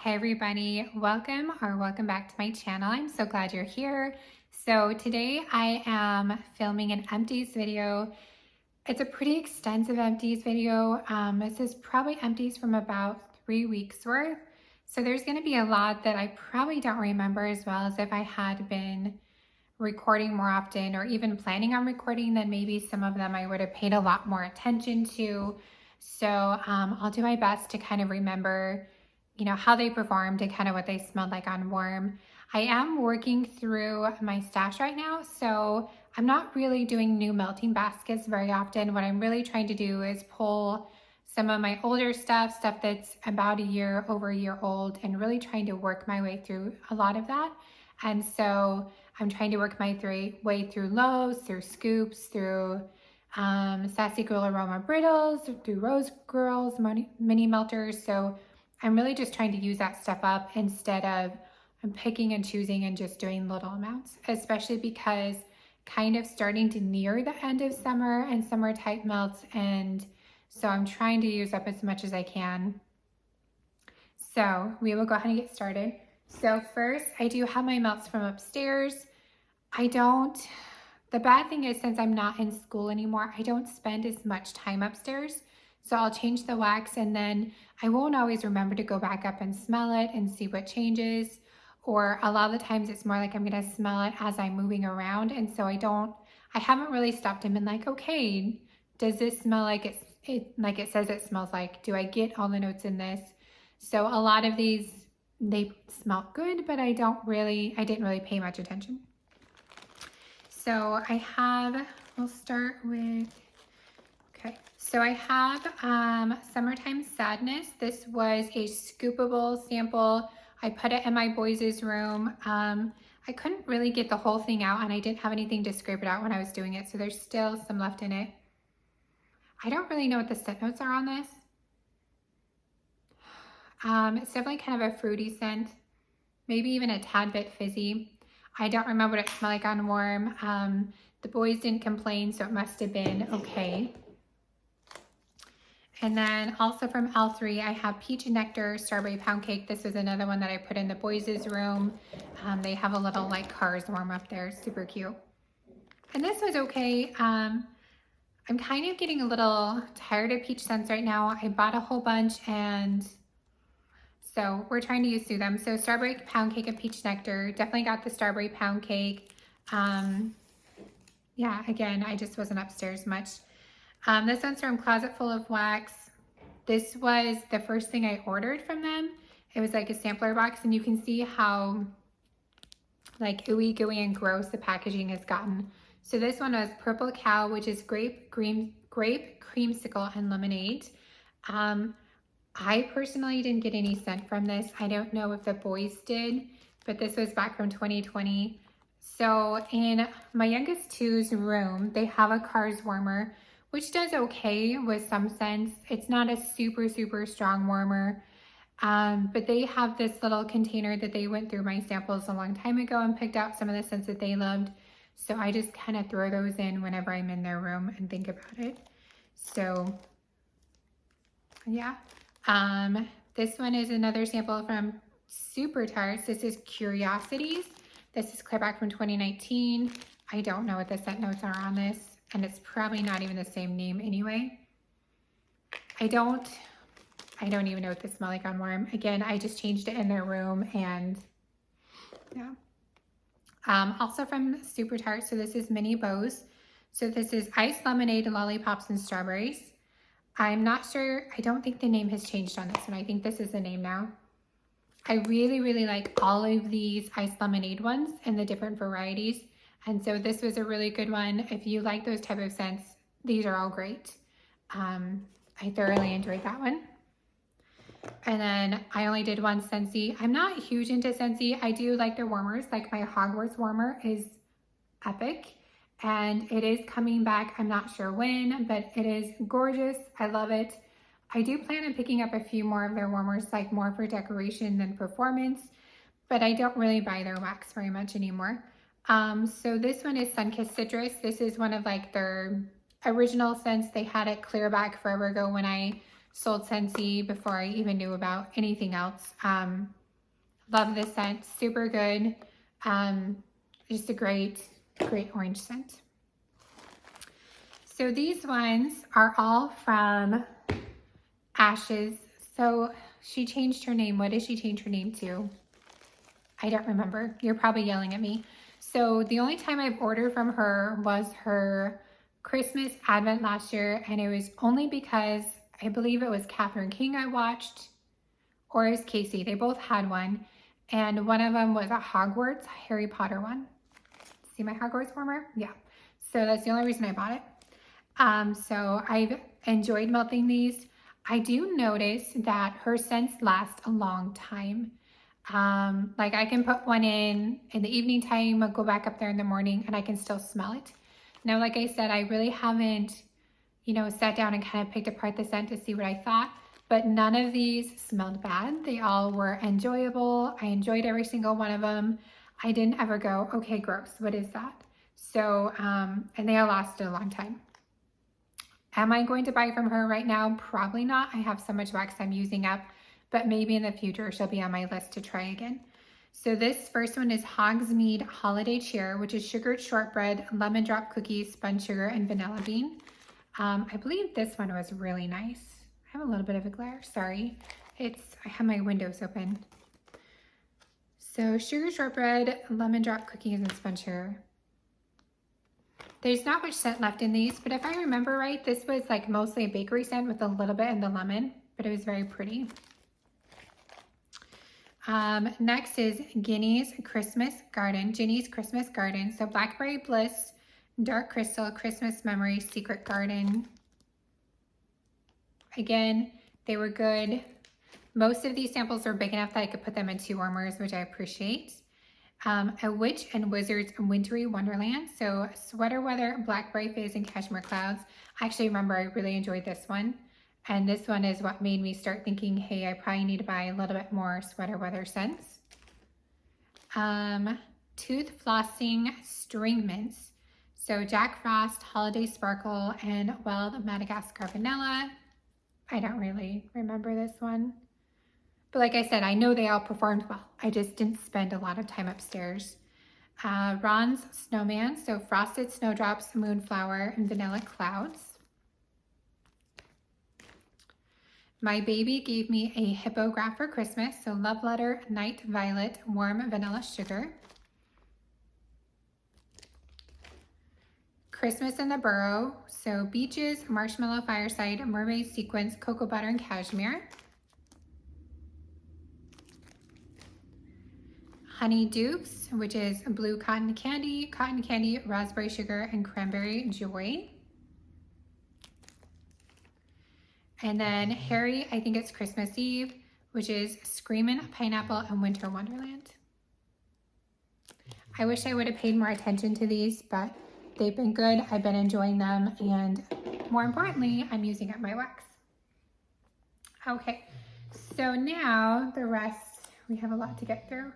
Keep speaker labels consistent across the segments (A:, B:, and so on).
A: Hi everybody, welcome back to my channel. I'm so glad you're here. So today I am filming an empties video. It's a pretty extensive empties video. This is probably empties from about 3 weeks worth. So there's going to be a lot that I probably don't remember as well as if I had been recording more often or even planning on recording, then maybe some of them I would have paid a lot more attention to. So I'll do my best to kind of remember how they performed and kind of what they smelled like on warm. I am working through my stash right now, so I'm not really doing new melting baskets very often. What I'm really trying to do is pull some of my older stuff that's about over a year old, and really trying to work my way through a lot of that. And so I'm trying to work my way through Loaves, through Scoops, through Sassy Girl Aroma Brittles, through Rose Girls mini melters. So I'm really just trying to use that stuff up instead of picking and choosing and just doing little amounts, especially because kind of starting to near the end of summer and summer type melts. And so I'm trying to use up as much as I can. So we will go ahead and get started. So first, I do have my melts from upstairs. The bad thing is, since I'm not in school anymore, I don't spend as much time upstairs. So I'll change the wax and then I won't always remember to go back up and smell it and see what changes. Or a lot of the times it's more like I'm gonna smell it as I'm moving around. And so I haven't really stopped and been like, okay, does this smell like it says it smells like? Do I get all the notes in this? So a lot of these, they smell good, but I didn't really pay much attention. So we'll start with, okay. So I have Summertime Sadness. This was a scoopable sample. I put it in my boys' room. I couldn't really get the whole thing out and I didn't have anything to scrape it out when I was doing it. So there's still some left in it. I don't really know what the scent notes are on this. It's definitely kind of a fruity scent, maybe even a tad bit fizzy. I don't remember what it smelled like on warm. The boys didn't complain, so it must have been okay. And then also from L3, I have Peach Nectar Strawberry Pound Cake. This was another one that I put in the boys' room. They have a little like cars warm up there, super cute. And this was okay. I'm kind of getting a little tired of peach scents right now. I bought a whole bunch and so we're trying to use through them. So Strawberry Pound Cake and Peach Nectar, definitely got the Strawberry Pound Cake. Yeah, again, I just wasn't upstairs much. This one's from Closet Full of Wax. This was the first thing I ordered from them. It was like a sampler box, and you can see how like ooey gooey and gross the packaging has gotten. So this one was Purple Cow, which is grape creamsicle and lemonade. I personally didn't get any scent from this. I don't know if the boys did, but this was back from 2020. So in my youngest two's room, they have a Cars warmer, which does okay with some scents. It's not a super, super strong warmer, but they have this little container that they went through my samples a long time ago and picked out some of the scents that they loved. So I just kind of throw those in whenever I'm in their room and think about it. So yeah. This one is another sample from Super Tarts. This is Curiosities. This is clear back from 2019. I don't know what the scent notes are on this, and it's probably not even the same name anyway. I don't even know what this smells like on warm. Again, I just changed it in their room, and yeah. Also from Super Tarts, so this is Mini Bows. So this is iced lemonade, lollipops, and strawberries. I'm not sure, I don't think the name has changed on this one. I think this is the name now. I really, really like all of these iced lemonade ones and the different varieties. And so this was a really good one. If you like those type of scents, these are all great. I thoroughly enjoyed that one. And then I only did one Scentsy. I'm not huge into Scentsy. I do like their warmers. Like my Hogwarts warmer is epic. And it is coming back. I'm not sure when, but it is gorgeous. I love it. I do plan on picking up a few more of their warmers, like more for decoration than performance, but I don't really buy their wax very much anymore. So this one is Sunkissed Citrus. This is one of like their original scents. They had it clear back forever ago when I sold Scentsy before I even knew about anything else. Love this scent, super good. Just a great orange scent. So these ones are all from Ashes. So she changed her name. What did she change her name to? I don't remember. You're probably yelling at me. So the only time I've ordered from her was her Christmas Advent last year, and it was only because I believe it was Catherine King I watched, or it was Casey. They both had one, and one of them was a Hogwarts Harry Potter one. See my Hogwarts warmer? Yeah. So that's the only reason I bought it. So I've enjoyed melting these. I do notice that her scents last a long time. Like I can put one in the evening time, I'll go back up there in the morning, and I can still smell it. Now, like I said, I really haven't, sat down and kind of picked apart the scent to see what I thought, but none of these smelled bad. They all were enjoyable. I enjoyed every single one of them. I didn't ever go, okay, gross, what is that? So, and they all lasted a long time. Am I going to buy from her right now? Probably not. I have so much wax I'm using up, but maybe in the future she'll be on my list to try again. So this first one is Hogsmeade Holiday Cheer, which is sugared shortbread, lemon drop cookies, spun sugar, and vanilla bean. I believe this one was really nice. I have a little bit of a glare, sorry. I have my windows open. So sugar shortbread, lemon drop cookies, and spun sugar. There's not much scent left in these, but if I remember right, this was like mostly a bakery scent with a little bit in the lemon, but it was very pretty. Next is Ginny's Christmas Garden. So Blackberry Bliss, Dark Crystal, Christmas Memory, Secret Garden. Again, they were good. Most of these samples were big enough that I could put them in 2 warmers, which I appreciate. A Witch and Wizard's Wintry Wonderland. So Sweater Weather, Blackberry Fizz, and Cashmere Clouds. I actually remember I really enjoyed this one. And this one is what made me start thinking, hey, I probably need to buy a little bit more Sweater Weather scents. Tooth Flossing String Mints. So Jack Frost, Holiday Sparkle, and Wild Madagascar Vanilla. I don't really remember this one. But like I said, I know they all performed well. I just didn't spend a lot of time upstairs. Ron's Snowman, so Frosted Snowdrops, Moonflower, and Vanilla Clouds. My baby gave me a hippogriff for Christmas, so Love Letter, Night Violet, Warm Vanilla Sugar. Christmas in the Burrow, so Beaches, Marshmallow Fireside, Mermaid Sequence, Cocoa Butter, and Cashmere. Honey Dukes, which is Blue Cotton Candy, Raspberry Sugar, and Cranberry Joy. And then Harry, I think it's Christmas Eve, which is Screamin' Pineapple and Winter Wonderland. I wish I would have paid more attention to these, but they've been good. I've been enjoying them, and more importantly, I'm using up my wax. Okay, so now the rest, we have a lot to get through.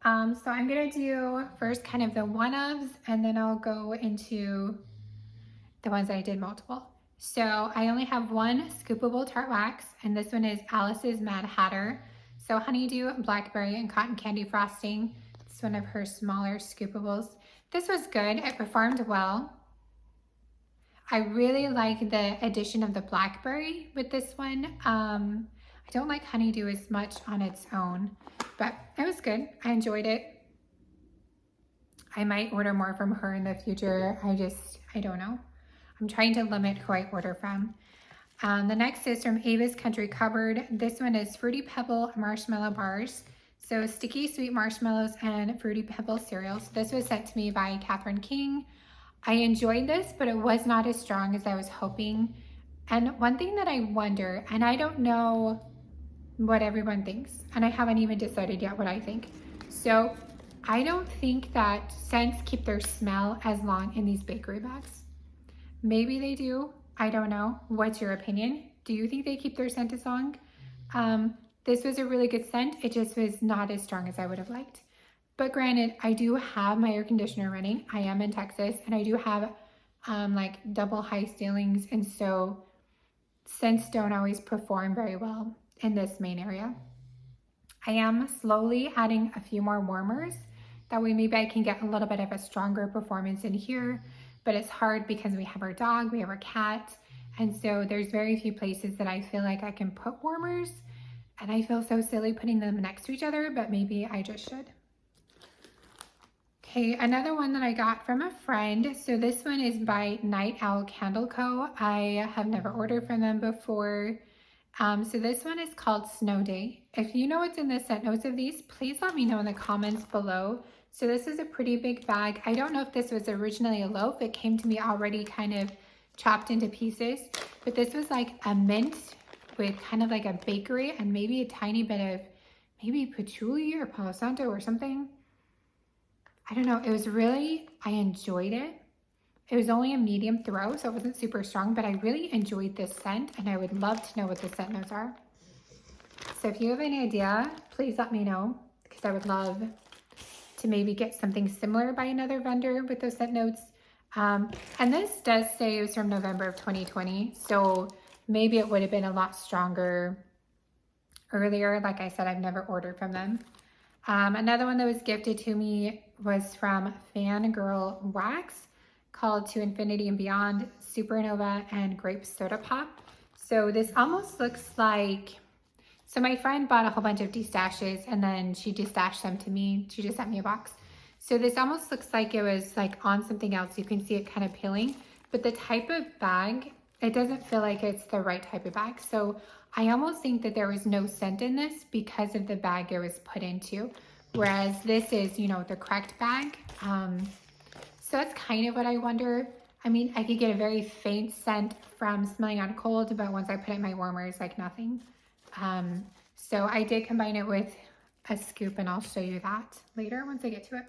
A: So I'm gonna do first kind of the one-ofs, and then I'll go into the ones I did multiple. So I only have one Scoopable Tart Wax, and this one is Alice's Mad Hatter. So Honeydew, Blackberry, and Cotton Candy Frosting. It's one of her smaller Scoopables. This was good, it performed well. I really like the addition of the Blackberry with this one. I don't like Honeydew as much on its own, but it was good. I enjoyed it. I might order more from her in the future. I don't know. I'm trying to limit who I order from. The next is from Ava's Country Cupboard. This one is Fruity Pebble Marshmallow Bars. So Sticky Sweet Marshmallows and Fruity Pebble cereals. This was sent to me by Catherine King. I enjoyed this, but it was not as strong as I was hoping. And one thing that I wonder, and I don't know what everyone thinks, and I haven't even decided yet what I think. So I don't think that scents keep their smell as long in these bakery bags. Maybe they do, I don't know. What's your opinion? Do you think they keep their scent as long? This was a really good scent. It just was not as strong as I would have liked. But granted, I do have my air conditioner running. I am in Texas, and I do have like double high ceilings, and so scents don't always perform very well in this main area. I am slowly adding a few more warmers. That way maybe I can get a little bit of a stronger performance in here, but it's hard because we have our dog, we have our cat, and so there's very few places that I feel like I can put warmers, and I feel so silly putting them next to each other, but maybe I just should. Okay, another one that I got from a friend. So this one is by Night Owl Candle Co. I have never ordered from them before. So this one is called Snow Day. If you know what's in the scent notes of these, please let me know in the comments below. So this is a pretty big bag. I don't know if this was originally a loaf. It came to me already kind of chopped into pieces, but this was like a mint with kind of like a bakery and maybe a tiny bit of maybe patchouli or Palo Santo or something. I don't know. It was really, I enjoyed it. It was only a medium throw, so it wasn't super strong, but I really enjoyed this scent, and I would love to know what the scent notes are. So if you have any idea, please let me know, because I would love to maybe get something similar by another vendor with those scent notes. And this does say it was from November of 2020, so maybe it would have been a lot stronger earlier. Like I said, I've never ordered from them. Another one that was gifted to me was from Fangirl Wax, called To Infinity and Beyond, Supernova, and Grape Soda Pop. So this almost looks like, so my friend bought a whole bunch of destashes and then she destashed them to me. She just sent me a box. So this almost looks like it was like on something else. You can see it kind of peeling, but the type of bag, it doesn't feel like it's the right type of bag. So I almost think that there was no scent in this because of the bag it was put into. Whereas this is, you know, the correct bag. So that's kind of what I wonder. I mean, I could get a very faint scent from smelling on cold, but once I put it in my warmer, it's like nothing. So I did combine it with a scoop, and I'll show you that later once I get to it.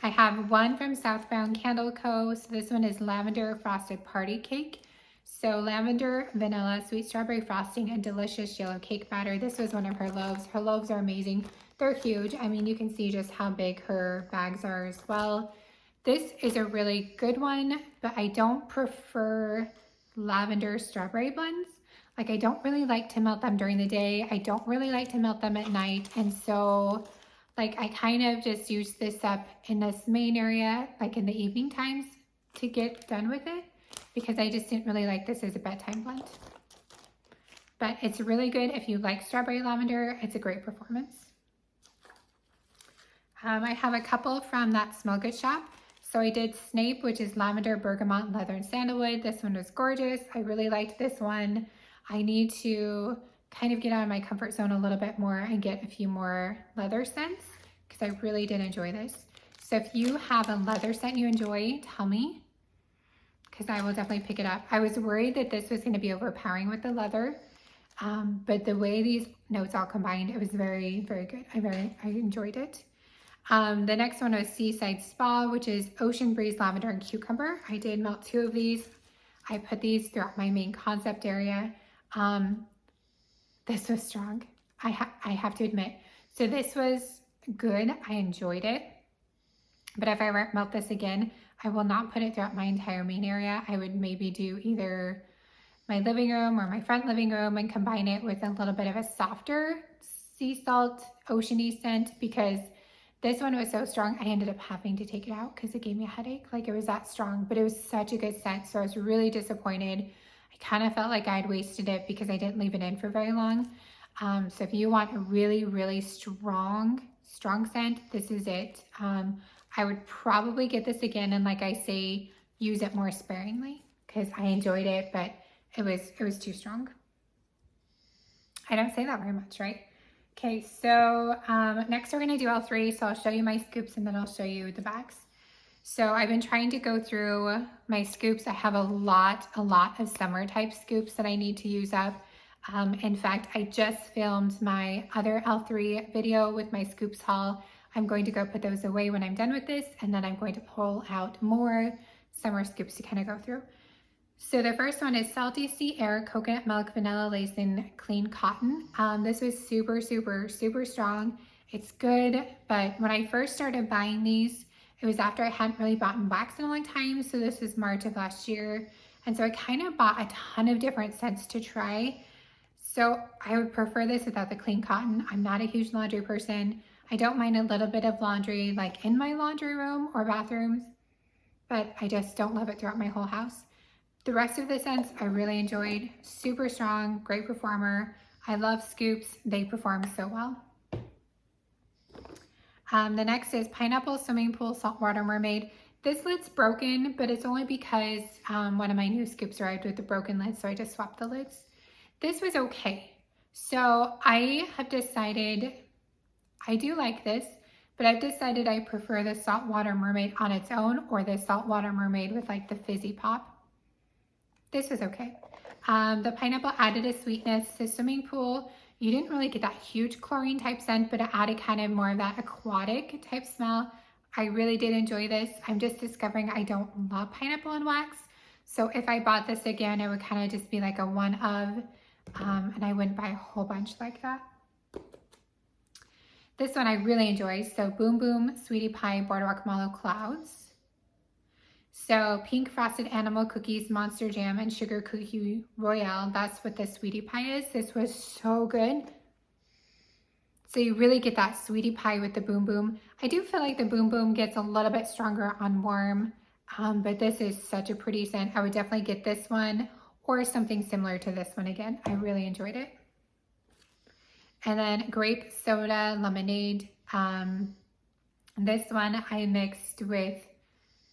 A: I have one from Southbound Candle Co. So this one is Lavender Frosted Party Cake. So lavender, vanilla, sweet strawberry frosting, and delicious yellow cake batter. This was one of her loaves. Her loaves are amazing. They're huge. I mean, you can see just how big her bags are as well. This is a really good one, but I don't prefer lavender strawberry blends. Like, I don't really like to melt them during the day. I don't really like to melt them at night. And so, like, I kind of just use this up in this main area, like in the evening times, to get done with it, because I just didn't really like this as a bedtime blend. But it's really good if you like strawberry lavender. It's a great performance. I have a couple from That Smell Good shop. So I did Snape, which is lavender, bergamot, leather, and sandalwood. This one was gorgeous. I really liked this one. I need to kind of get out of my comfort zone a little bit more and get a few more leather scents, because I really did enjoy this. So if you have a leather scent you enjoy, tell me, because I will definitely pick it up. I was worried that this was going to be overpowering with the leather, but the way these notes all combined, it was very, very good. I enjoyed it. The next one was Seaside Spa, which is Ocean Breeze, Lavender, and Cucumber. I did melt 2 of these. I put these throughout my main concept area. This was strong. I have to admit. So this was good. I enjoyed it. But if I melt this again, I will not put it throughout my entire main area. I would maybe do either my living room or my front living room and combine it with a little bit of a softer sea salt oceany scent, because this one was so strong, I ended up having to take it out because it gave me a headache. Like, it was that strong, but it was such a good scent. So I was really disappointed. I kind of felt like I'd wasted it because I didn't leave it in for very long. So if you want a really, really strong scent, this is it. I would probably get this again. And like I say, use it more sparingly, because I enjoyed it, but it was too strong. I don't say that very much, right? Okay, so next we're gonna do all 3. So I'll show you my scoops and then I'll show you the bags. So I've been trying to go through my scoops. I have a lot of summer type scoops that I need to use up. In fact, I just filmed my other L3 video with my scoops haul. I'm going to go put those away when I'm done with this, and then I'm going to pull out more summer scoops to kind of go through. So the first one is Salty Sea Air Coconut Milk Vanilla Lacing Clean Cotton. This was super strong. It's good, but when I first started buying these, it was after I hadn't really bought wax in a long time. So this was March of last year. And so I kind of bought a ton of different scents to try. So I would prefer this without the clean cotton. I'm not a huge laundry person. I don't mind a little bit of laundry like in my laundry room or bathrooms, but I just don't love it throughout my whole house. The rest of the scents I really enjoyed. Super strong, great performer. I love Scoops. They perform so well. The next is Pineapple Swimming Pool Saltwater Mermaid. This lid's broken, but it's only because one of my new Scoops arrived with a broken lid, so I just swapped the lids. This was okay. So I have decided, I do like this, but I've decided I prefer the Saltwater Mermaid on its own or the Saltwater Mermaid with like the fizzy pop. This was okay. The pineapple added a sweetness. The swimming pool, you didn't really get that huge chlorine type scent, but it added kind of more of that aquatic type smell. I really did enjoy this. I'm just discovering I don't love pineapple and wax. So if I bought this again, it would kind of just be like a one of, and I wouldn't buy a whole bunch like that. This one I really enjoyed. So Boom Boom Sweetie Pie Boardwalk Mallow Clouds. So Pink Frosted Animal Cookies, Monster Jam, and Sugar Cookie Royale. That's what the Sweetie Pie is. This was so good. So you really get that Sweetie Pie with the Boom Boom. I do feel like the Boom Boom gets a little bit stronger on warm, but this is such a pretty scent. I would definitely get this one or something similar to this one again. I really enjoyed it. And then Grape Soda Lemonade. This one I mixed with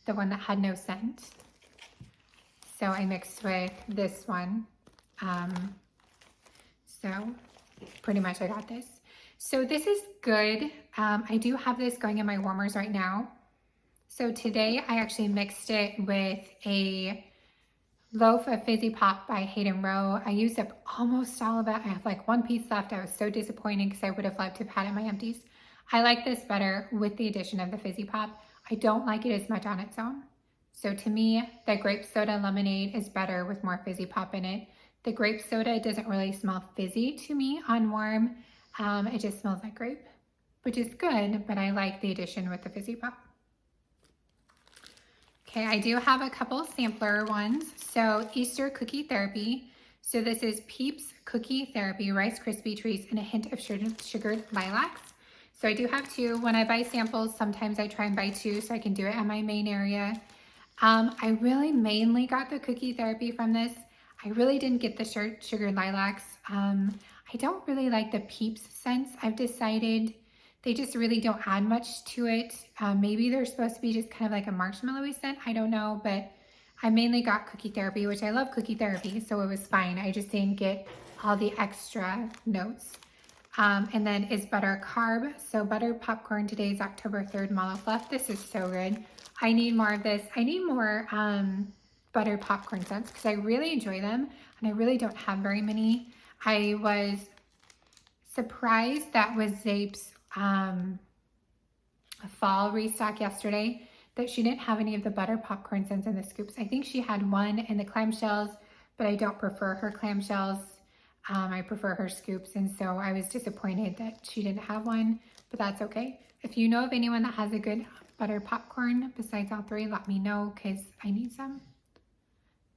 A: the one that had no scent. So I mixed with this one. So pretty much I got this. So this is good. I do have this going in my warmers right now. So today I actually mixed it with a Loaf of Fizzy Pop by Hayden Rowe. I used up almost all of it. I have like one piece left. I was so disappointed because I would have loved to have had it in my empties. I like this better with the addition of the Fizzy Pop. I don't like it as much on its own. So to me, the grape soda lemonade is better with more Fizzy Pop in it. The grape soda doesn't really smell fizzy to me on warm. It just smells like grape, which is good, but I like the addition with the Fizzy Pop. Okay, I do have a couple sampler ones. So Easter Cookie Therapy. So this is Peeps Cookie Therapy, Rice Krispie Treats, and a hint of sugared lilacs. So I do have two. When I buy samples, sometimes I try and buy two so I can do it at my main area. I really mainly got the Cookie Therapy from this. I really didn't get the sugared lilacs. I don't really like the Peeps scents. I've decided they just really don't add much to it. Maybe they're supposed to be just kind of like a marshmallowy scent. I don't know, but I mainly got Cookie Therapy, which I love Cookie Therapy, so it was fine. I just didn't get all the extra notes. And then is Butter Carb. So Butter Popcorn, today's October 3rd Mallow Fluff. This is so good. I need more of this. I need more butter popcorn scents because I really enjoy them and I really don't have very many. I was surprised that was Zape's fall restock yesterday that she didn't have any of the butter popcorn scents in the scoops. I think she had one in the clamshells, but I don't prefer her clamshells. I prefer her scoops, and so I was disappointed that she didn't have one, but that's okay. If you know of anyone that has a good butter popcorn besides all three, let me know because I need some.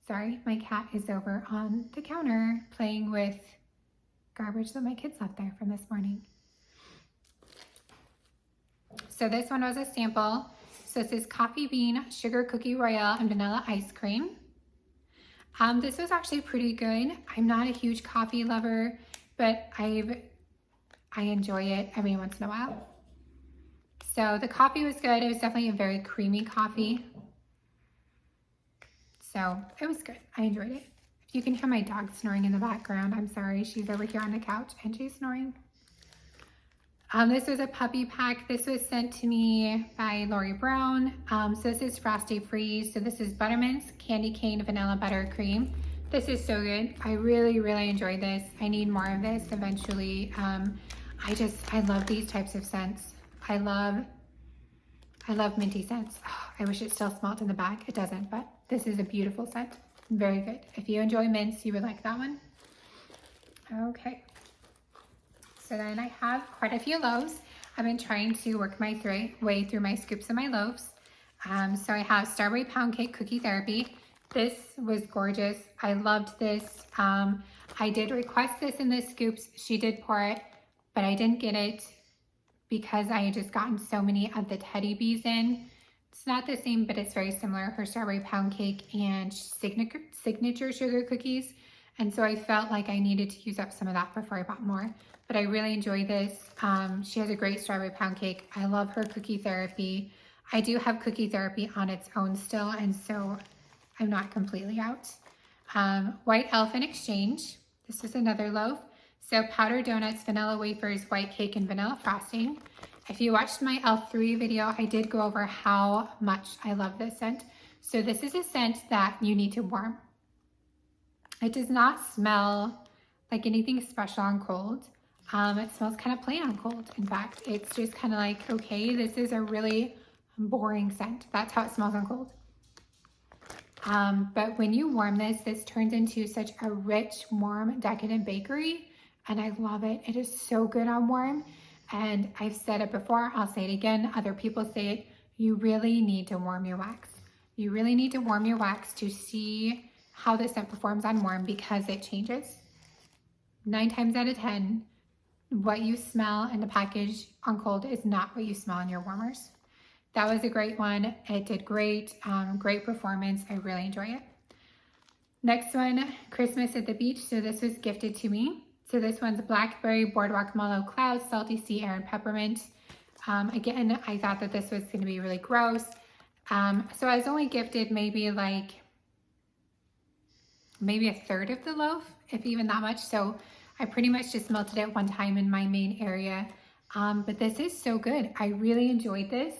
A: Sorry, my cat is over on the counter playing with garbage that my kids left there from this morning. So this one was a sample. So this is Coffee Bean Sugar Cookie Royale and Vanilla Ice Cream. This was actually pretty good. I'm not a huge coffee lover, but I enjoy it every once in a while. So the coffee was good. It was definitely a very creamy coffee. So it was good. I enjoyed it. If you can hear my dog snoring in the background, I'm sorry. She's over here on the couch and she's snoring. This was a puppy pack. This was sent to me by Lori Brown. So this is Frosty Freeze. So this is Buttermints, Candy Cane, Vanilla Buttercream. This is so good. I really, really enjoyed this. I need more of this eventually. I love these types of scents. I love minty scents. Oh, I wish it still smelled in the bag. It doesn't, but this is a beautiful scent. Very good. If you enjoy mints, you would like that one. Okay. So then I have quite a few loaves. I've been trying to work my way through my scoops and my loaves. So I have Strawberry Pound Cake Cookie Therapy. This was gorgeous. I loved this. I did request this in the scoops. She did pour it, but I didn't get it because I had just gotten so many of the Teddy Bees in. It's not the same, but it's very similar. Her strawberry pound cake and signature sugar cookies. And so I felt like I needed to use up some of that before I bought more. But I really enjoy this. She has a great strawberry pound cake. I love her cookie therapy. I do have cookie therapy on its own still, and so I'm not completely out. White Elephant Exchange. This is another loaf. So powdered donuts, vanilla wafers, white cake, and vanilla frosting. If you watched my L3 video, I did go over how much I love this scent. So this is a scent that you need to warm. It does not smell like anything special on cold. It smells kind of plain on cold. In fact, it's just kind of like, okay, this is a really boring scent. That's how it smells on cold. But when you warm this, this turns into such a rich, warm, decadent bakery. And I love it. It is so good on warm. And I've said it before, I'll say it again. Other people say it. You really need to warm your wax. You really need to warm your wax to see how the scent performs on warm, because it changes. 9 times out of 10, what you smell in the package on cold is not what you smell in your warmers. That was a great one. It did great. Great performance. I really enjoy it. Next one, Christmas at the Beach. So this was gifted to me. So this one's blackberry, boardwalk, mallow, cloud, salty sea air, and peppermint. Again, I thought that this was going to be really gross. So I was only gifted maybe a third of the loaf, if even that much. So I pretty much just melted it one time in my main area. But this is so good. I really enjoyed this.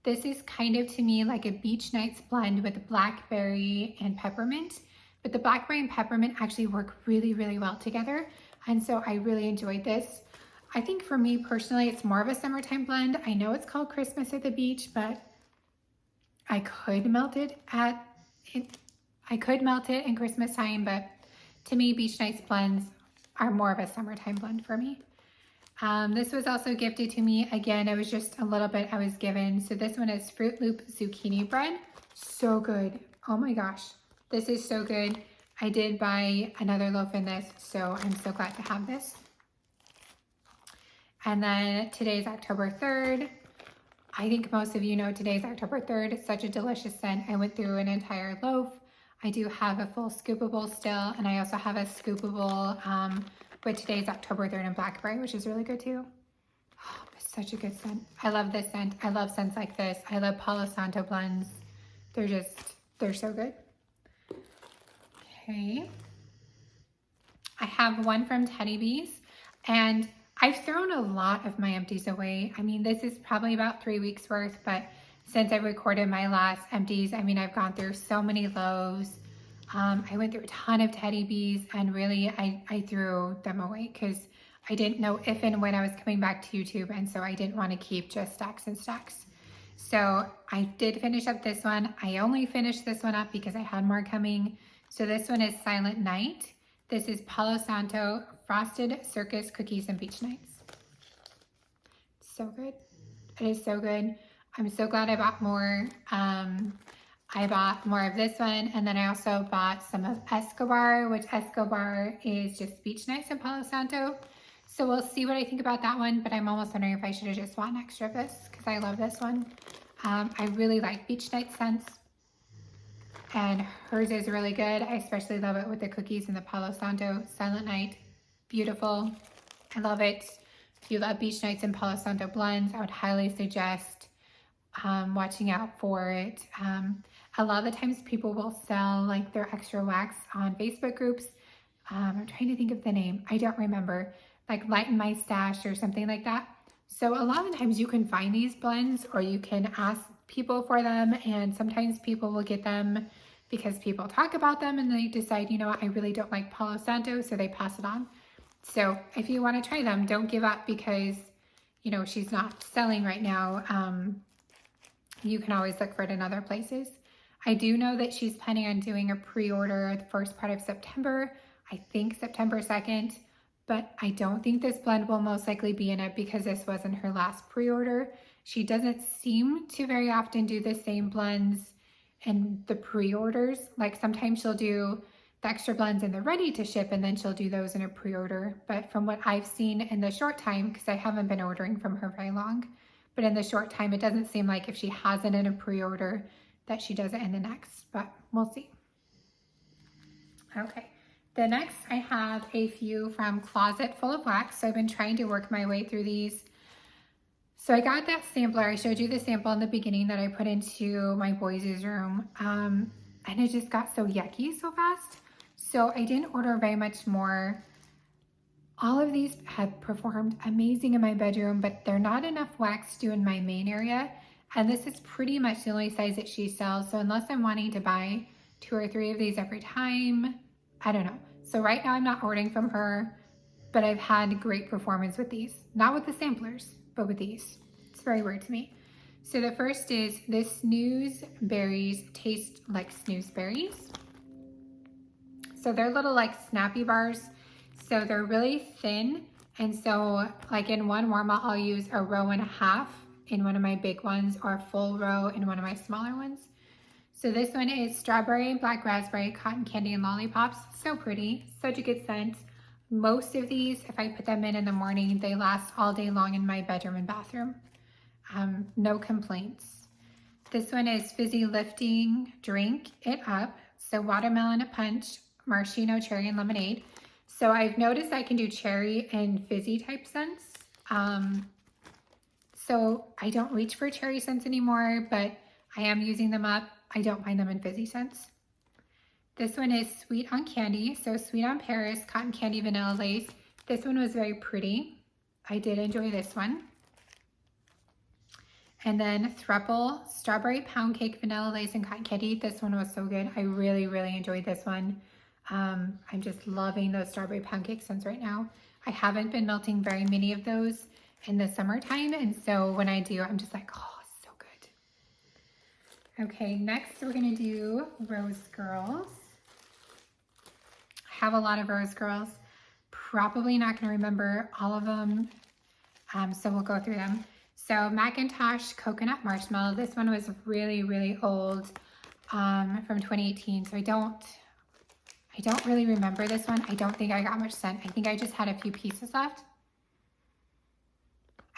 A: This is kind of, to me, like a beach nights blend with blackberry and peppermint. But the blackberry and peppermint actually work really, really well together. And so I really enjoyed this. I think for me personally, it's more of a summertime blend. I know it's called Christmas at the Beach, but I could melt it in Christmas time, but to me, beach nights blends are more of a summertime blend for me. This was also gifted to me. Again, it was just a little bit I was given. So this one is Fruit Loop Zucchini Bread. So good. Oh my gosh. This is so good. I did buy another loaf in this, so I'm so glad to have this. And then today's October 3rd. I think most of you know today's October 3rd. It's such a delicious scent. I went through an entire loaf. I do have a full scoopable still, and I also have a scoopable with today's October 3rd and blackberry, which is really good too. Oh, it's such a good scent. I love this scent. I love scents like this. I love Palo Santo blends. They're so good. Okay. I have one from Teddy Bees, and I've thrown a lot of my empties away. I mean, this is probably about 3 weeks worth, but since I recorded my last empties, I mean, I've gone through so many loaves. I went through a ton of Teddy Bees, and really I threw them away because I didn't know if and when I was coming back to YouTube, and so I didn't want to keep just stacks and stacks. So I did finish up this one. I only finished this one up because I had more coming. So this one is Silent Night. This is Palo Santo Frosted Circus Cookies and Beach Nights. So good. It is so good. I'm so glad I bought more. I bought more of this one, and then I also bought some of Escobar, which Escobar is just Beach Nights in Palo Santo. So we'll see what I think about that one, but I'm almost wondering if I should have just bought an extra of this because I love this one. I really like Beach Night scents, and hers is really good. I especially love it with the cookies and the Palo Santo Silent Night. Beautiful. I love it. If you love Beach Nights and Palo Santo blends, I would highly suggest watching out for it. A lot of the times people will sell like their extra wax on Facebook groups. I'm trying to think of the name. I don't remember. Like Lighten My Stash or something like that. So a lot of the times you can find these blends, or you can ask people for them, and sometimes people will get them because people talk about them and they decide, you know what, I really don't like Palo Santo, so they pass it on. So if you want to try them, don't give up because, you know, she's not selling right now. You can always look for it in other places. I do know that she's planning on doing a pre-order the first part of September. I think September 2nd, but I don't think this blend will most likely be in it because this wasn't her last pre-order. She doesn't seem to very often do the same blends in the pre-orders. Like sometimes she'll do the extra blends and they're ready to ship, and then she'll do those in a pre-order. But from what I've seen in the short time, because I haven't been ordering from her very long, but in the short time, it doesn't seem like if she has it in a pre-order that she does it in the next, but we'll see. Okay, the next I have a few from Closet Full of Wax. So I've been trying to work my way through these. So I got that sampler. I showed you the sample in the beginning that I put into my boys' room. And it just got so yucky so fast. So I didn't order very much more. All of these have performed amazing in my bedroom, but they're not enough wax to do in my main area. And this is pretty much the only size that she sells. So unless I'm wanting to buy 2 or 3 of these every time, I don't know. So right now I'm not ordering from her, but I've had great performance with these. Not with the samplers, but with these. It's very weird to me. So the first is the snooze berries taste like snooze berries. So they're little like snappy bars. So they're really thin. And so like in one warma, I'll use a row and a half in one of my big ones or a full row in one of my smaller ones. So this one is strawberry, black raspberry, cotton candy, and lollipops. So pretty, such a good scent. Most of these, if I put them in the morning, they last all day long in my bedroom and bathroom. No complaints. This one is fizzy lifting drink it up. So watermelon punch, maraschino, cherry, and lemonade. So I've noticed I can do cherry and fizzy type scents. So I don't reach for cherry scents anymore, but I am using them up. I don't find them in fizzy scents. This one is sweet on candy. So sweet on Paris, cotton candy, vanilla lace. This one was very pretty. I did enjoy this one. And then Thruple, strawberry pound cake, vanilla lace, and cotton candy. This one was so good. I really, really enjoyed this one. I'm just loving those strawberry pound cake scents right now. I haven't been melting very many of those in the summertime. And so when I do, I'm just like, oh, so good. Okay, next we're gonna do Rose Girls. I have a lot of Rose Girls. Probably not gonna remember all of them. So we'll go through them. So Macintosh Coconut Marshmallow. This one was really, really old, from 2018. So I don't really remember this one. I don't think I got much scent. I think I just had a few pieces left.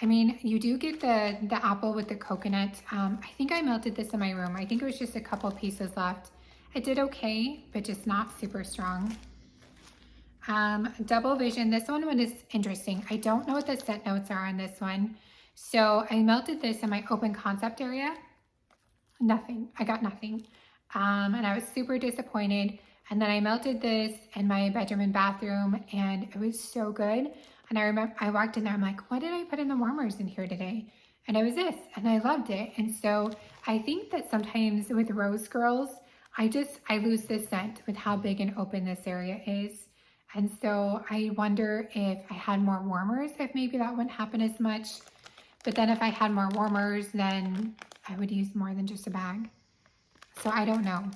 A: I mean, you do get the apple with the coconut. I think I melted this in my room. I think it was just a couple pieces left. It did okay, but just not super strong. Double Vision. This one is interesting. I don't know what the scent notes are on this one. So I melted this in my open concept area. Nothing. I got nothing. And I was super disappointed. And then I melted this in my bedroom and bathroom, and it was so good. And I remember I walked in there, I'm like, what did I put in the warmers in here today? And it was this, and I loved it. And so I think that sometimes with Rose Girls, I lose this scent with how big and open this area is. And so I wonder if I had more warmers, if maybe that wouldn't happen as much. But then if I had more warmers, then I would use more than just a bag. So I don't know.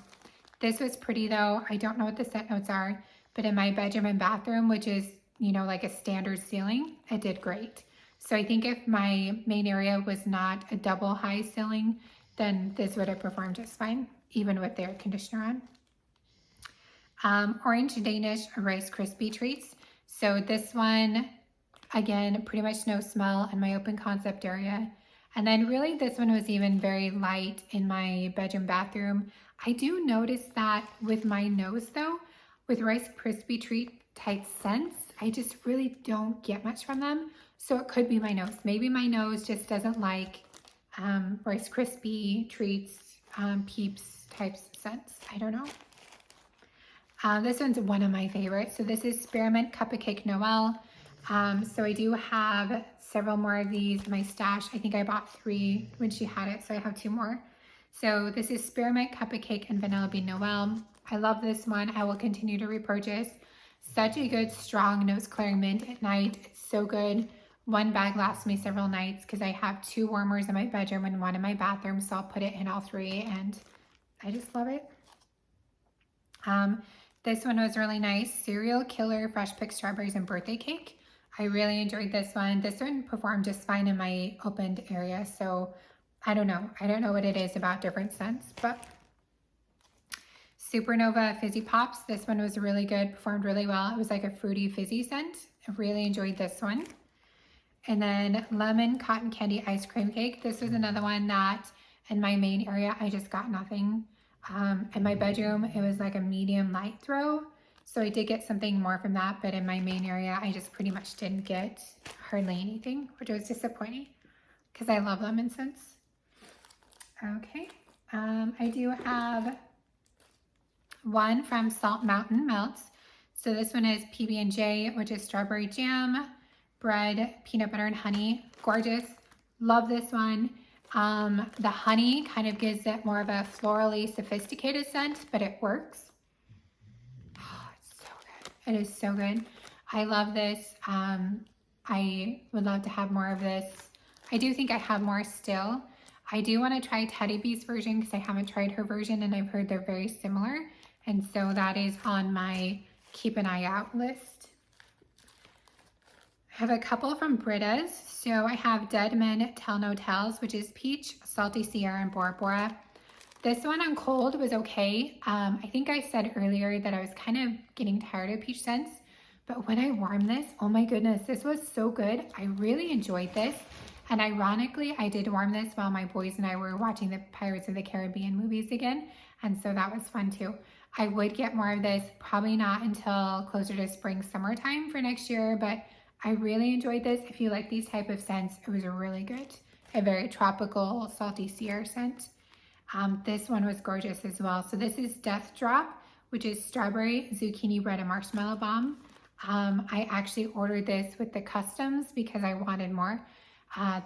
A: This was pretty though. I don't know what the scent notes are, but in my bedroom and bathroom, which is, you know, like a standard ceiling, it did great. So I think if my main area was not a double high ceiling, then this would have performed just fine, even with the air conditioner on. Orange Danish Rice Krispie Treats. So this one, again, pretty much no smell in my open concept area. And then really this one was even very light in my bedroom, bathroom. I do notice that with my nose though, with Rice Krispie Treat type scents, I just really don't get much from them. So it could be my nose. Maybe my nose just doesn't like Rice Krispie Treats, Peeps types scents. I don't know. This one's one of my favorites. So this is Spearmint Cupcake Noel. So I do have several more of these in my stash. I think I bought 3 when she had it, so I have 2 more. So this is Spearmint Cupcake and Vanilla Bean Noel. I love this one. I will continue to repurchase. Such a good, strong nose clearing mint at night. It's so good. One bag lasts me several nights because I have 2 warmers in my bedroom and 1 in my bathroom, so I'll put it in all 3, and I just love it. This one was really nice. Cereal Killer Fresh Picked Strawberries and Birthday Cake. I really enjoyed this one. This one performed just fine in my opened area, so I don't know. I don't know what it is about different scents, but Supernova Fizzy Pops. This one was really good, performed really well. It was like a fruity fizzy scent. I really enjoyed this one. And then Lemon Cotton Candy Ice Cream Cake. This was another one that in my main area, I just got nothing. In my bedroom, it was like a medium light throw. So I did get something more from that, but in my main area, I just pretty much didn't get hardly anything, which was disappointing because I love lemon scents. Okay, I do have one from Salt Mountain Melts. So this one is PB&J, which is strawberry jam, bread, peanut butter, and honey. Gorgeous. Love this one. The honey kind of gives it more of a florally sophisticated scent, but it works. Oh, it's so good. It is so good. I love this. I would love to have more of this. I do think I have more still. I do want to try Teddy B's version because I haven't tried her version and I've heard they're very similar. And so that is on my keep an eye out list. I have a couple from Brita's. So I have Dead Men Tell No Tales, which is peach, salty Sierra, and Bora Bora. This one on cold was okay. I think I said earlier that I was kind of getting tired of peach scents, but when I warmed this, oh my goodness, this was so good. I really enjoyed this. And ironically, I did warm this while my boys and I were watching the Pirates of the Caribbean movies again. And so that was fun too. I would get more of this, probably not until closer to spring, summertime for next year, but I really enjoyed this. If you like these type of scents, it was really good. A very tropical, salty Sierra scent. This one was gorgeous as well. So this is Death Drop, which is strawberry, zucchini bread, and marshmallow bomb. I actually ordered this with the customs because I wanted more.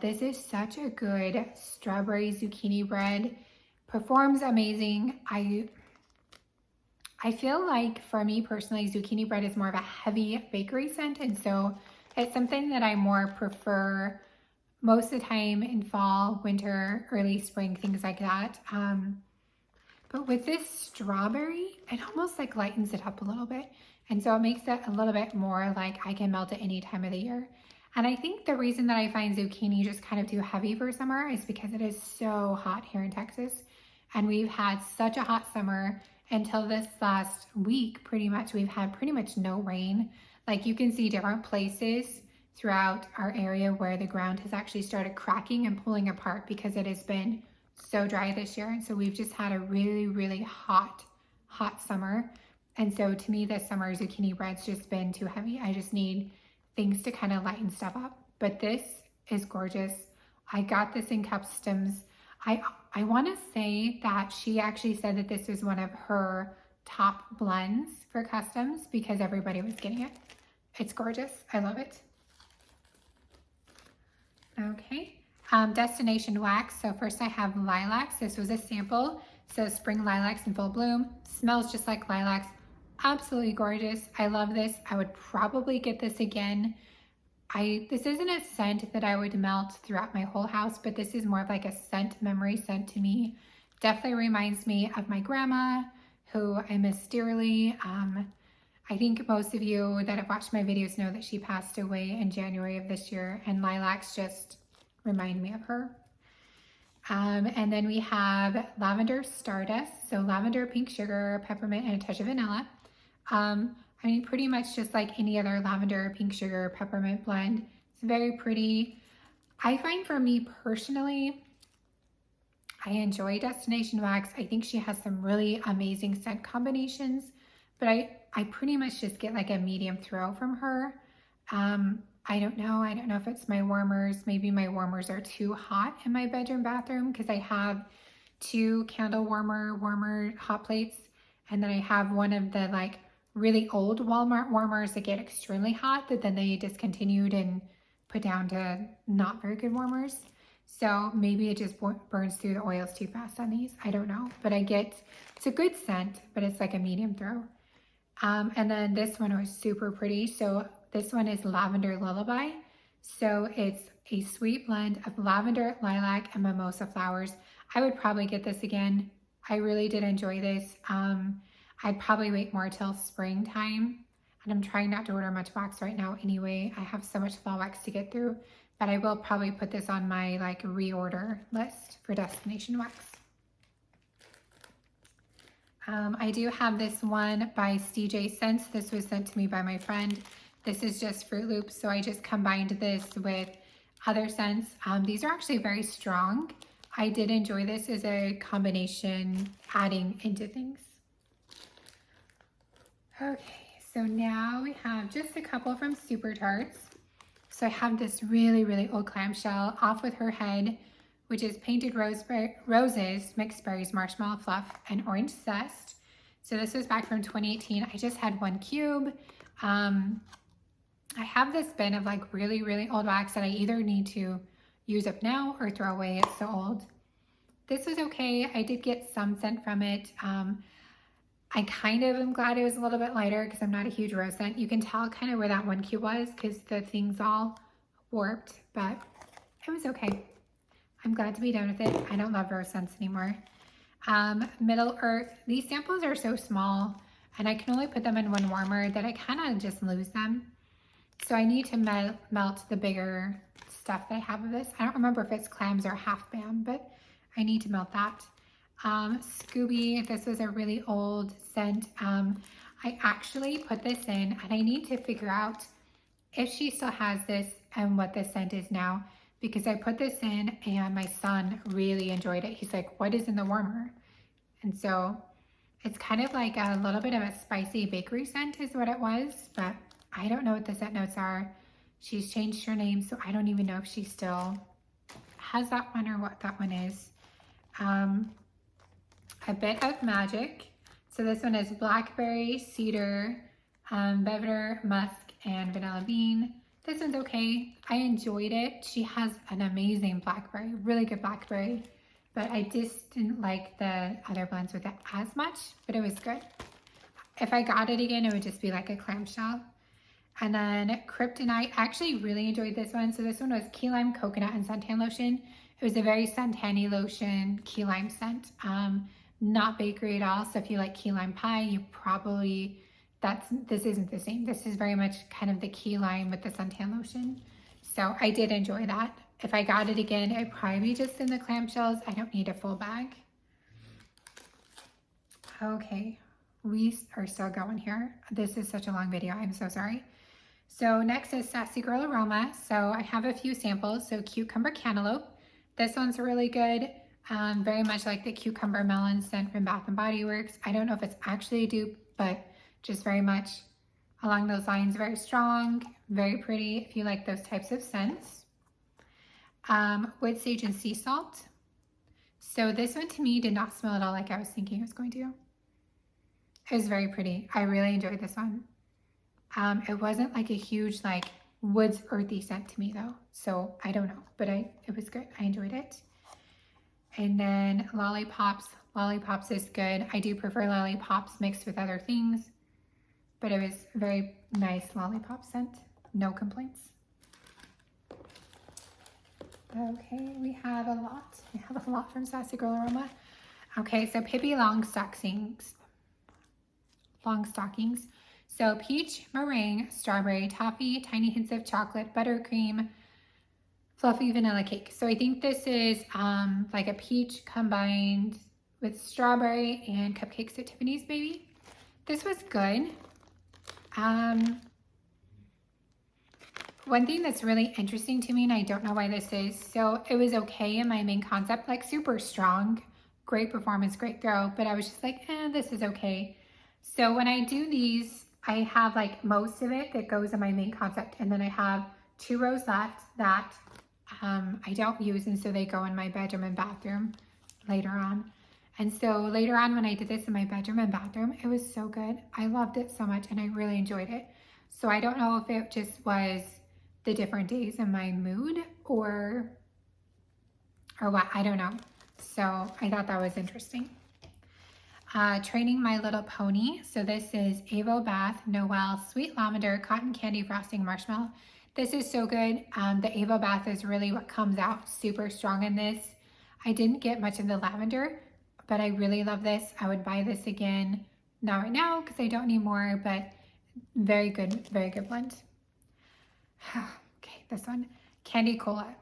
A: This is such a good strawberry zucchini bread. Performs amazing. I feel like for me personally, zucchini bread is more of a heavy bakery scent, and so it's something that I more prefer most of the time in fall, winter, early spring, things like that. But with this strawberry, it almost like lightens it up a little bit. And so it makes it a little bit more like I can melt it any time of the year. And I think the reason that I find zucchini just kind of too heavy for summer is because it is so hot here in Texas. And we've had such a hot summer until this last week, pretty much. We've had pretty much no rain. Like you can see different places throughout our area where the ground has actually started cracking and pulling apart because it has been so dry this year. And so we've just had a really, really hot summer. And so to me, this summer zucchini bread's just been too heavy. I just need things to kind of lighten stuff up. But this is gorgeous. I got this in customs. I want to say that she actually said that this was one of her top blends for customs because everybody was getting it. It's gorgeous. I love it. Okay. Destination wax. So first I have lilacs. This was a sample. So spring lilacs in full bloom. Smells just like lilacs. Absolutely gorgeous. I love this. I would probably get this again. This isn't a scent that I would melt throughout my whole house, but this is more of like a scent, memory scent to me. Definitely reminds me of my grandma, who I miss dearly. I think most of you that have watched my videos know that she passed away in January of this year, and lilacs just remind me of her. And then we have lavender stardust. So lavender, pink sugar, peppermint, and a touch of vanilla. I mean, pretty much just like any other lavender, pink sugar, peppermint blend. It's very pretty. I find for me personally, I enjoy Destination Wax. I think she has some really amazing scent combinations, but I pretty much just get like a medium throw from her. I don't know if it's my warmers. Maybe my warmers are too hot in my bedroom bathroom because I have 2 candle warmer hot plates, and then I have one of the like really old Walmart warmers that get extremely hot that then they discontinued and put down to not very good warmers. So maybe it just burns through the oils too fast on these. I don't know, but it's a good scent, but it's like a medium throw. And then this one was super pretty. So this one is Lavender Lullaby. So it's a sweet blend of lavender, lilac, and mimosa flowers. I would probably get this again. I really did enjoy this. I'd probably wait more till springtime, and I'm trying not to order much wax right now anyway. I have so much fall wax to get through, but I will probably put this on my like reorder list for Destination Wax. I do have this one by CJ Scents. This was sent to me by my friend. This is just Fruit Loops, so I just combined this with other scents. These are actually very strong. I did enjoy this as a combination, adding into things. Okay, so now we have just a couple from Super Tarts. So I have this really, really old clamshell, Off With Her Head, which is painted roses, mixed berries, marshmallow fluff, and orange zest. So this was back from 2018. I just had 1 cube. I have this bin of like really, really old wax that I either need to use up now or throw away. It's so old. This was okay. I did get some scent from it. I kind of am glad it was a little bit lighter because I'm not a huge rose scent. You can tell kind of where that 1 cube was because the thing's all warped, but it was okay. I'm glad to be done with it. I don't love rose scents anymore. Middle Earth. These samples are so small and I can only put them in one warmer that I kind of just lose them. So I need to melt the bigger stuff that I have of this. I don't remember if it's clams or half bam, but I need to melt that. Scooby, this was a really old scent. I actually put this in and I need to figure out if she still has this and what this scent is now, because I put this in and my son really enjoyed it. He's like, what is in the warmer? And so it's kind of like a little bit of a spicy bakery scent is what it was, but I don't know what the scent notes are. She's changed her name, so I don't even know if she still has that one or what that one is. A bit of magic. So this one is blackberry, cedar, bever, musk, and vanilla bean. This one's okay. I enjoyed it. She has an amazing blackberry, really good blackberry, but I just didn't like the other blends with it as much, but it was good. If I got it again, it would just be like a clamshell. And then Kryptonite, I actually really enjoyed this one. So this one was key lime, coconut, and suntan lotion. It was a very suntan-y lotion, key lime scent. Not bakery at all. So if you like key lime pie, you probably, this isn't the same. This is very much kind of the key lime with the suntan lotion. So I did enjoy that. If I got it again, it'd probably be just in the clamshells. I don't need a full bag. Okay, we are still going here. This is such a long video. I'm so sorry. So next is Sassy Girl Aroma. So I have a few samples. So Cucumber Cantaloupe. This one's really good. Very much like the Cucumber Melon scent from Bath & Body Works. I don't know if it's actually a dupe, but just very much along those lines. Very strong, very pretty if you like those types of scents. Wood Sage and Sea Salt. So this one to me did not smell at all like I was thinking it was going to. It was very pretty. I really enjoyed this one. It wasn't like a huge like woods earthy scent to me though. So I don't know, but it was good. I enjoyed it. And then Lollipops. Lollipops is good. I do prefer Lollipops mixed with other things, but it was very nice lollipop scent. No complaints. Okay, we have a lot. We have a lot from Sassy Girl Aroma. Okay, so Pippi Longstockings. So peach, meringue, strawberry, toffee, tiny hints of chocolate, buttercream, fluffy vanilla cake. So I think this is like a peach combined with strawberry and cupcakes at Tiffany's maybe. This was good. One thing that's really interesting to me, and I don't know why this is, so it was okay in my main concept, like super strong, great performance, great throw, but I was just like, this is okay. So when I do these, I have like most of it that goes in my main concept, and then I have 2 rows left that I don't use, and so they go in my bedroom and bathroom later on. And so later on when I did this in my bedroom and bathroom, it was so good. I loved it so much and I really enjoyed it. So I don't know if it just was the different days in my mood or what, I don't know. So I thought that was interesting. Training My Little Pony. So this is Avo Bath, Noel, Sweet Lavender, Cotton Candy Frosting Marshmallow. This is so good. The Avo Bath is really what comes out super strong in this. I didn't get much of the lavender, but I really love this. I would buy this again, not right now because I don't need more, but very good blend. Okay, this one, Candy Cola.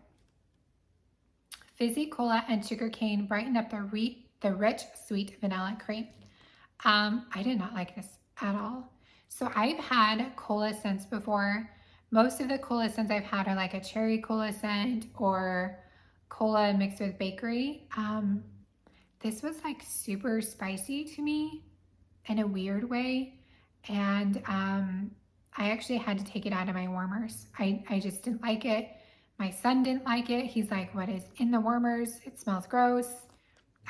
A: Fizzy cola and sugar cane brighten up the rich, sweet vanilla cream. I did not like this at all. So I've had cola scents before. Most of the cola scents I've had are like a cherry cola scent or cola mixed with bakery. This was like super spicy to me in a weird way. And I actually had to take it out of my warmers. I just didn't like it. My son didn't like it. He's like, what is in the warmers? It smells gross.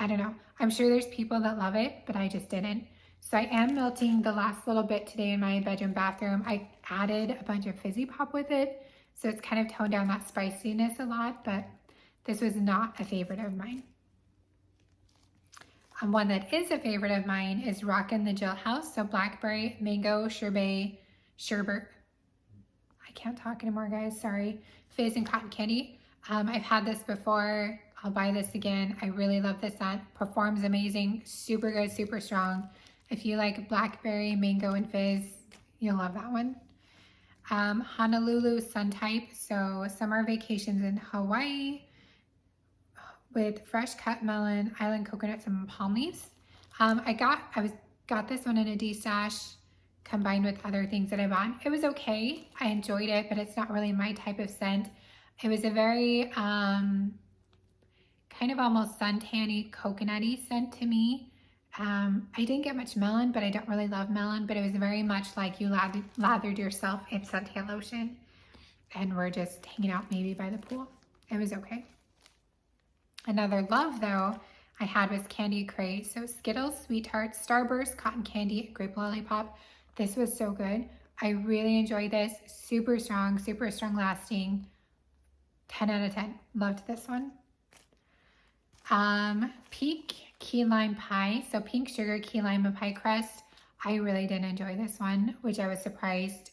A: I don't know. I'm sure there's people that love it, but I just didn't. So I am melting the last little bit today in my bedroom bathroom. I added a bunch of fizzy pop with it, so it's kind of toned down that spiciness a lot, but this was not a favorite of mine. One that is a favorite of mine is Rockin' the Jailhouse. So blackberry, mango, sherbet, I can't talk anymore, guys, sorry. Fizz and cotton candy. I've had this before. I'll buy this again. I really love this scent. Performs amazing, super good, super strong. If you like blackberry, mango, and fizz, you'll love that one. Honolulu Sun Type, so summer vacations in Hawaii with fresh cut melon, island coconuts, and palm leaves. I got this one in a D-stash combined with other things that I bought. It was okay. I enjoyed it, but it's not really my type of scent. It was a very kind of almost suntanny, coconutty scent to me. I didn't get much melon, but I don't really love melon, but it was very much like you lathered yourself in suntan lotion and were just hanging out maybe by the pool. It was okay. Another love though I had was Candy Craze. So Skittles, Sweet Tarts, Starburst, Cotton Candy, Grape Lollipop. This was so good. I really enjoyed this. Super strong lasting. 10 out of 10. Loved this one. Pink Key Lime Pie. So pink sugar key lime and pie crust. I really did enjoy this one, which I was surprised.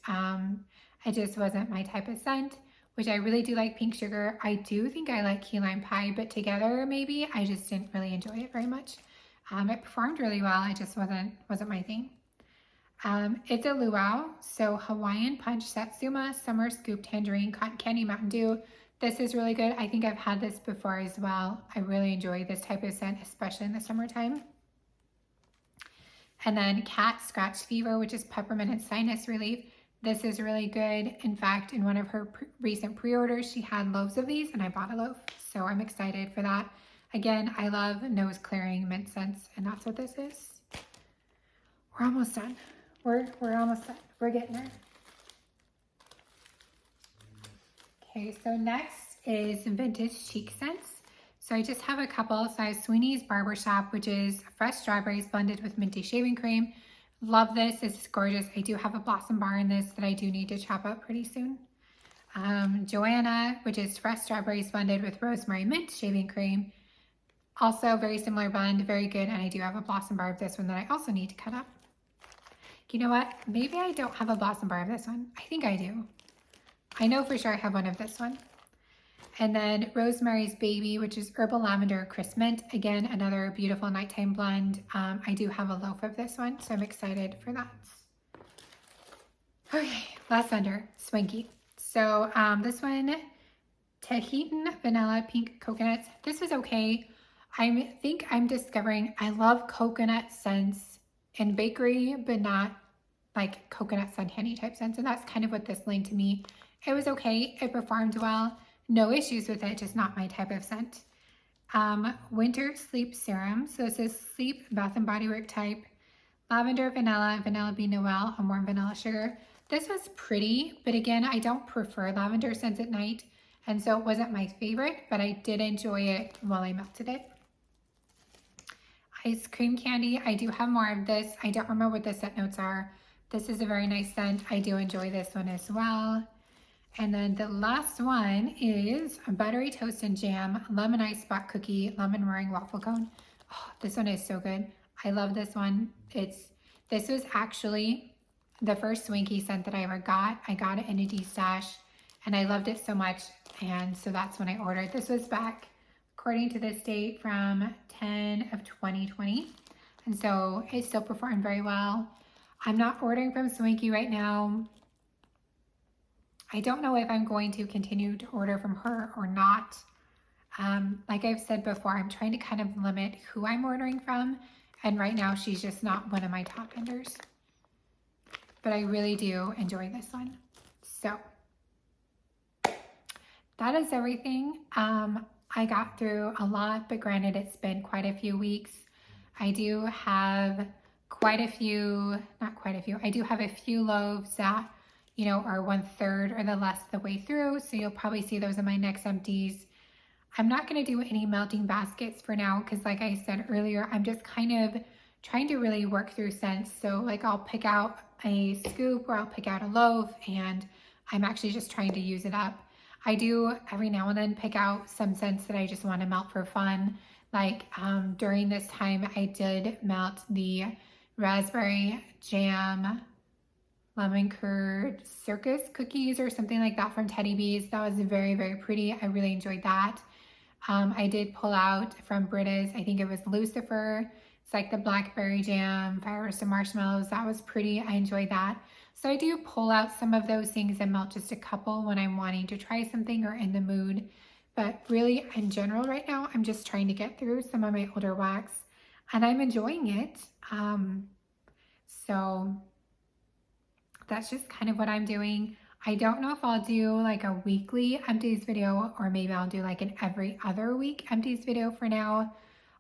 A: It just wasn't my type of scent, which I really do like pink sugar. I do think I like key lime pie, but together maybe I just didn't really enjoy it very much. It performed really well. It just wasn't my thing. It's a luau, so Hawaiian Punch Satsuma, Summer Scoop Tangerine, Cotton Candy Mountain Dew. This is really good. I think I've had this before as well. I really enjoy this type of scent, especially in the summertime. And then Cat Scratch Fever, which is peppermint and sinus relief. This is really good. In fact, in one of her recent pre-orders, she had loaves of these and I bought a loaf. So I'm excited for that. Again, I love nose clearing mint scents and that's what this is. We're almost done. We're almost done. We're getting there. Okay, so next is vintage cheek scents. So I just have a couple. So I have Sweeney's Barbershop, which is fresh strawberries blended with minty shaving cream. Love this. It's gorgeous. I do have a blossom bar in this that I do need to chop up pretty soon. Joanna, which is fresh strawberries blended with rosemary mint shaving cream. Also very similar blend, very good. And I do have a blossom bar of this one that I also need to cut up. You know what? Maybe I don't have a blossom bar of this one. I think I do. I know for sure I have one of this one. And then Rosemary's Baby, which is herbal lavender crisp mint. Again, another beautiful nighttime blend. I do have a loaf of this one, so I'm excited for that. Okay, last vendor, Swanky. So this one, Tahitian Vanilla Pink Coconuts. This was okay. I think I'm discovering I love coconut scents in bakery, but not like coconut suntanny type scents. And that's kind of what this leaned to me. It was okay. It performed well. No issues with it, just not my type of scent. Winter Sleep Serum. So this is Sleep Bath and Body Work type. Lavender, vanilla bean noel, and warm vanilla sugar. This was pretty, but again, I don't prefer lavender scents at night. And so it wasn't my favorite, but I did enjoy it while I melted it. Ice cream candy. I do have more of this. I don't remember what the scent notes are. This is a very nice scent. I do enjoy this one as well. And then the last one is Buttery Toast and Jam, Lemon Ice Spot Cookie, Lemon Meringue Waffle Cone. Oh, this one is so good. I love this one. This was actually the first Swanky scent that I ever got. I got it in a D-stash and I loved it so much. And so that's when I ordered. This was back, according to this date, from 10 of 2020. And so it still performed very well. I'm not ordering from Swanky right now. I don't know if I'm going to continue to order from her or not. Like I've said before, I'm trying to kind of limit who I'm ordering from And right now she's just not one of my top vendors. But I really do enjoy this one. So that is everything. I got through a lot, but granted it's been quite a few weeks. I do have quite a few, not quite a few, I do have a few loaves that, you know, are 1/3 or the less the way through. So you'll probably see those in my next empties. I'm not going to do any melting baskets for now because like I said earlier, I'm just kind of trying to really work through scents. So like I'll pick out a scoop or I'll pick out a loaf and I'm actually just trying to use it up. I do every now and then pick out some scents that I just want to melt for fun. Like during this time, I did melt the raspberry jam lemon curd circus cookies or something like that from Teddy Bees. That was very, very pretty. I really enjoyed that. I did pull out from Brita's, I think it was Lucifer. It's like the blackberry jam, fire roasted marshmallows. That was pretty. I enjoyed that. So I do pull out some of those things and melt just a couple when I'm wanting to try something or in the mood. But really, in general right now, I'm just trying to get through some of my older wax and I'm enjoying it. So that's just kind of what I'm doing. I don't know if I'll do like a weekly empties video or maybe I'll do like an every other week empties video for now.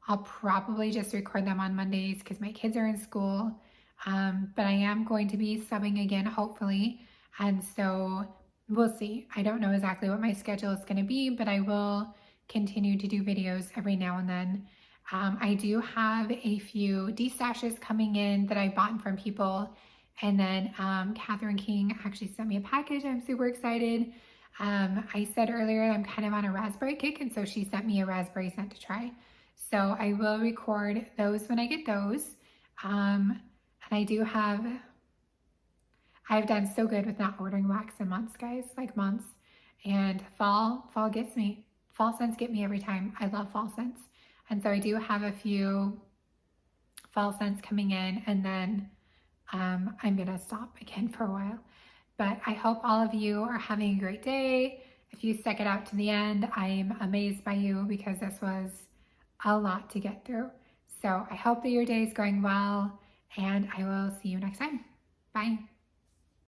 A: I'll probably just record them on Mondays because my kids are in school. But I am going to be subbing again, hopefully. And so we'll see. I don't know exactly what my schedule is going to be, but I will continue to do videos every now and then. I do have a few destashes coming in that I bought from people. And then Catherine King actually sent me a package. I'm super excited. I said earlier I'm kind of on a raspberry kick, and so she sent me a raspberry scent to try. So I will record those when I get those. And I do have, I've done so good with not ordering wax in months, guys, like months. And fall gets me. Fall scents get me every time. I love fall scents. And so I do have a few fall scents coming in, and then I'm gonna stop again for a while. But I hope all of you are having a great day. If you stuck it out to the end, I'm amazed by you because this was a lot to get through. So I hope that your day is going well, and I will see you next time. Bye.